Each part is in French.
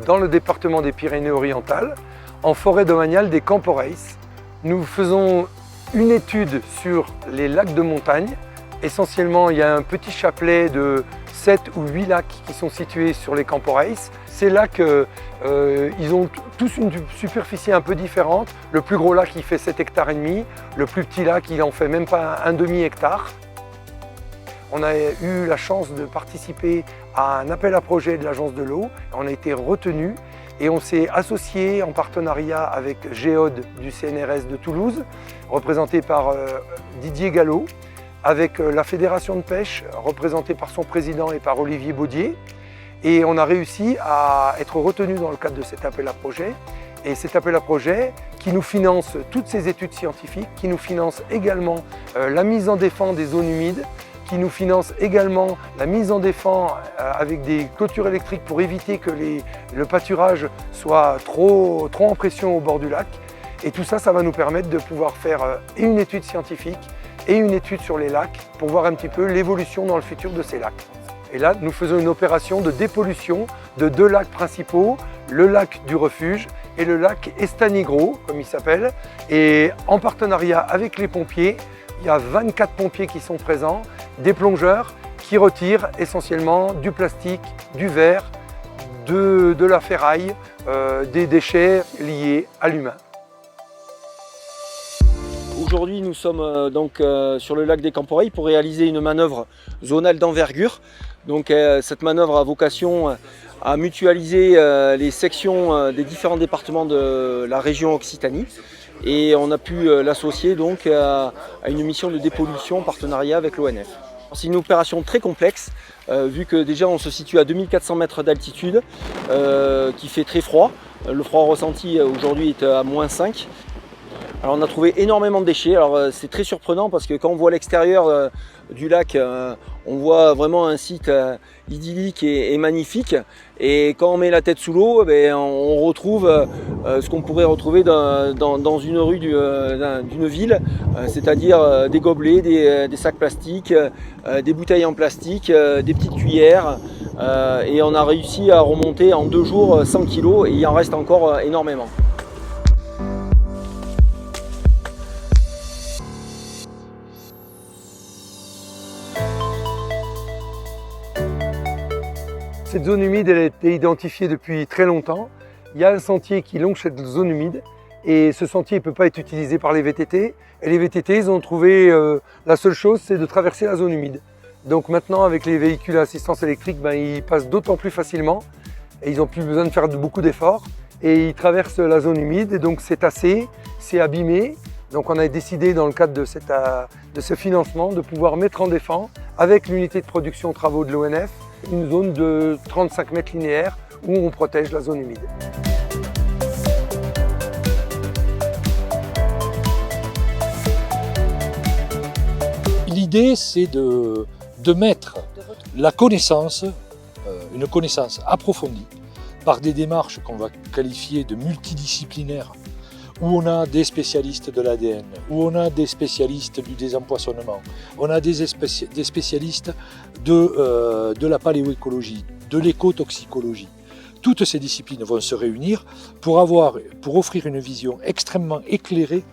dans le département des Pyrénées-Orientales, en forêt domaniale des Camporeis. Nous faisons une étude sur les lacs de montagne. Essentiellement, il y a un petit chapelet de 7 ou 8 lacs qui sont situés sur les Camporeis. Ces lacs, ils ont tous une superficie un peu différente. Le plus gros lac, il fait 7,5 hectares. Le plus petit lac, il en fait même pas un demi-hectare. On a eu la chance de participer à un appel à projet de l'Agence de l'eau. On a été retenu et on s'est associé en partenariat avec Géode du CNRS de Toulouse, représenté par Didier Gallo, avec la Fédération de pêche, représentée par son président et par Olivier Baudier. Et on a réussi à être retenu dans le cadre de cet appel à projet. Et cet appel à projet qui nous finance toutes ces études scientifiques, qui nous finance également la mise en défense des zones humides, qui nous finance également la mise en défense avec des clôtures électriques pour éviter que le pâturage soit trop en pression au bord du lac. Et tout ça, ça va nous permettre de pouvoir faire une étude scientifique et une étude sur les lacs pour voir un petit peu l'évolution dans le futur de ces lacs. Et là, nous faisons une opération de dépollution de 2 lacs principaux, le lac du refuge et le lac Estanigro, comme il s'appelle. Et en partenariat avec les pompiers, il y a 24 pompiers qui sont présents, des plongeurs qui retirent essentiellement du plastique, du verre, de la ferraille, des déchets liés à l'humain. Aujourd'hui, nous sommes sur le lac des Camporeis pour réaliser une manœuvre zonale d'envergure. Donc, cette manœuvre a vocation à mutualiser les sections des différents départements de la région Occitanie. Et on a pu l'associer donc à une mission de dépollution en partenariat avec l'ONF. C'est une opération très complexe, vu que déjà on se situe à 2400 mètres d'altitude, qui fait très froid. Le froid ressenti aujourd'hui est à -5. Alors on a trouvé énormément de déchets. Alors c'est très surprenant parce que quand on voit l'extérieur du lac, on voit vraiment un site idyllique et magnifique. Et quand on met la tête sous l'eau, on retrouve ce qu'on pourrait retrouver dans une rue d'une ville, c'est-à-dire des gobelets, des sacs plastiques, des bouteilles en plastique, des petites cuillères. Et on a réussi à remonter en 2 jours 100 kg et il en reste encore énormément. Cette zone humide, elle a été identifiée depuis très longtemps. Il y a un sentier qui longe cette zone humide et ce sentier ne peut pas être utilisé par les VTT. Et les VTT, ils ont trouvé la seule chose, c'est de traverser la zone humide. Donc maintenant, avec les véhicules à assistance électrique, ils passent d'autant plus facilement et ils n'ont plus besoin de faire beaucoup d'efforts. Et ils traversent la zone humide et donc c'est tassé, c'est abîmé. Donc on a décidé dans le cadre de ce financement de pouvoir mettre en défense avec l'unité de production travaux de l'ONF une zone de 35 mètres linéaires où on protège la zone humide. L'idée, c'est de mettre la connaissance, une connaissance approfondie, par des démarches qu'on va qualifier de multidisciplinaires, où on a des spécialistes de l'ADN, où on a des spécialistes du désempoisonnement, on a des spécialistes de la paléoécologie, de l'écotoxicologie. Toutes ces disciplines vont se réunir pour offrir une vision extrêmement éclairée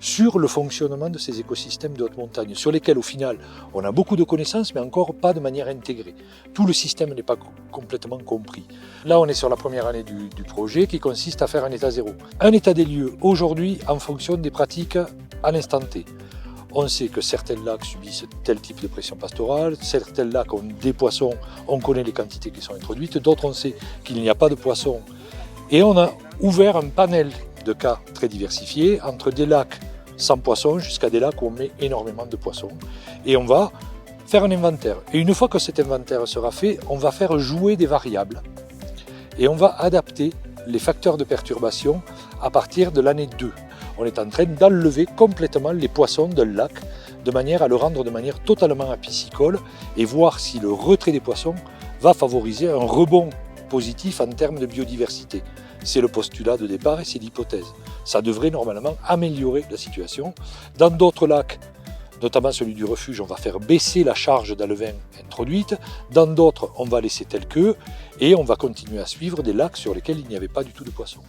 sur le fonctionnement de ces écosystèmes de haute montagne, sur lesquels au final on a beaucoup de connaissances mais encore pas de manière intégrée. Tout le système n'est pas complètement compris. Là on est sur la première année du projet qui consiste à faire un état zéro. Un état des lieux aujourd'hui en fonction des pratiques à l'instant T. On sait que certains lacs subissent tel type de pression pastorale, certains lacs ont des poissons, on connaît les quantités qui sont introduites, d'autres on sait qu'il n'y a pas de poissons. Et on a ouvert un panel de cas très diversifiés entre des lacs sans poissons jusqu'à des lacs où on met énormément de poissons. Et on va faire un inventaire. Et une fois que cet inventaire sera fait, on va faire jouer des variables. Et on va adapter les facteurs de perturbation à partir de l'année 2. On est en train d'enlever complètement les poissons d'un lac de manière à le rendre de manière totalement apiscicole et voir si le retrait des poissons va favoriser un rebond positif en termes de biodiversité. C'est le postulat de départ et c'est l'hypothèse. Ça devrait normalement améliorer la situation. Dans d'autres lacs notamment celui du refuge, on va faire baisser la charge d'alevin introduite. Dans d'autres, on va laisser tel que, et on va continuer à suivre des lacs sur lesquels il n'y avait pas du tout de poissons.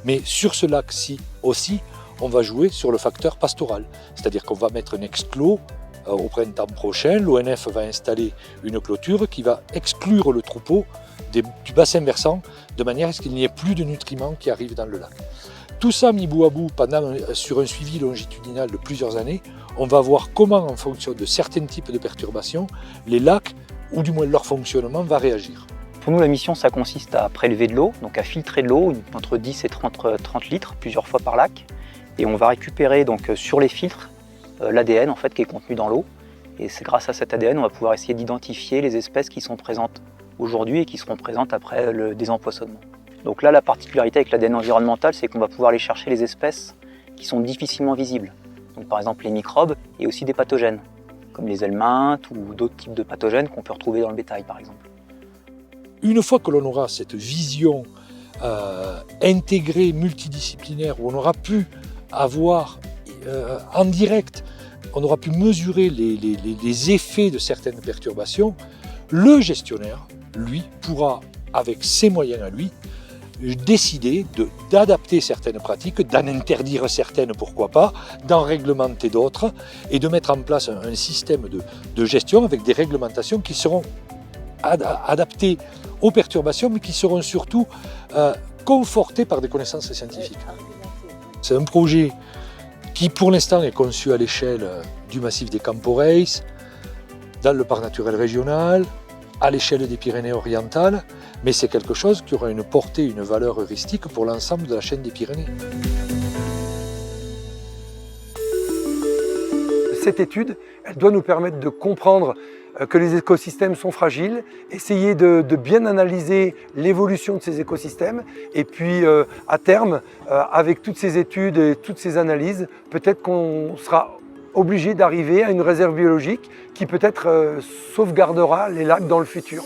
Mais sur ce lac-ci aussi, on va jouer sur le facteur pastoral, c'est-à-dire qu'on va mettre un exclos au printemps prochain. L'ONF va installer une clôture qui va exclure le troupeau du bassin versant, de manière à ce qu'il n'y ait plus de nutriments qui arrivent dans le lac. Tout ça mis bout à bout sur un suivi longitudinal de plusieurs années, on va voir comment, en fonction de certains types de perturbations, les lacs, ou du moins leur fonctionnement, va réagir. Pour nous, la mission, ça consiste à prélever de l'eau, donc à filtrer de l'eau, entre 10 et 30 litres, plusieurs fois par lac. Et on va récupérer donc sur les filtres l'ADN en fait, qui est contenu dans l'eau. Et c'est grâce à cet ADN, on va pouvoir essayer d'identifier les espèces qui sont présentes aujourd'hui et qui seront présentes après le désempoisonnement. Donc là, la particularité avec l'ADN environnemental, c'est qu'on va pouvoir aller chercher les espèces qui sont difficilement visibles. Donc par exemple les microbes et aussi des pathogènes, comme les helminthes ou d'autres types de pathogènes qu'on peut retrouver dans le bétail par exemple. Une fois que l'on aura cette vision intégrée, multidisciplinaire, où on aura pu avoir en direct, on aura pu mesurer les effets de certaines perturbations, le gestionnaire, lui, pourra, avec ses moyens à lui, décider d'adapter certaines pratiques, d'en interdire certaines, pourquoi pas, d'en réglementer d'autres, et de mettre en place un système de gestion avec des réglementations qui seront adaptées aux perturbations, mais qui seront surtout confortées par des connaissances scientifiques. C'est un projet qui pour l'instant est conçu à l'échelle du massif des Campo Reis, dans le parc naturel régional, à l'échelle des Pyrénées-Orientales, mais c'est quelque chose qui aura une portée, une valeur heuristique pour l'ensemble de la chaîne des Pyrénées. Cette étude, elle doit nous permettre de comprendre que les écosystèmes sont fragiles, essayer de bien analyser l'évolution de ces écosystèmes et puis à terme, avec toutes ces études et toutes ces analyses, peut-être qu'on sera obligé d'arriver à une réserve biologique qui peut-être sauvegardera les lacs dans le futur.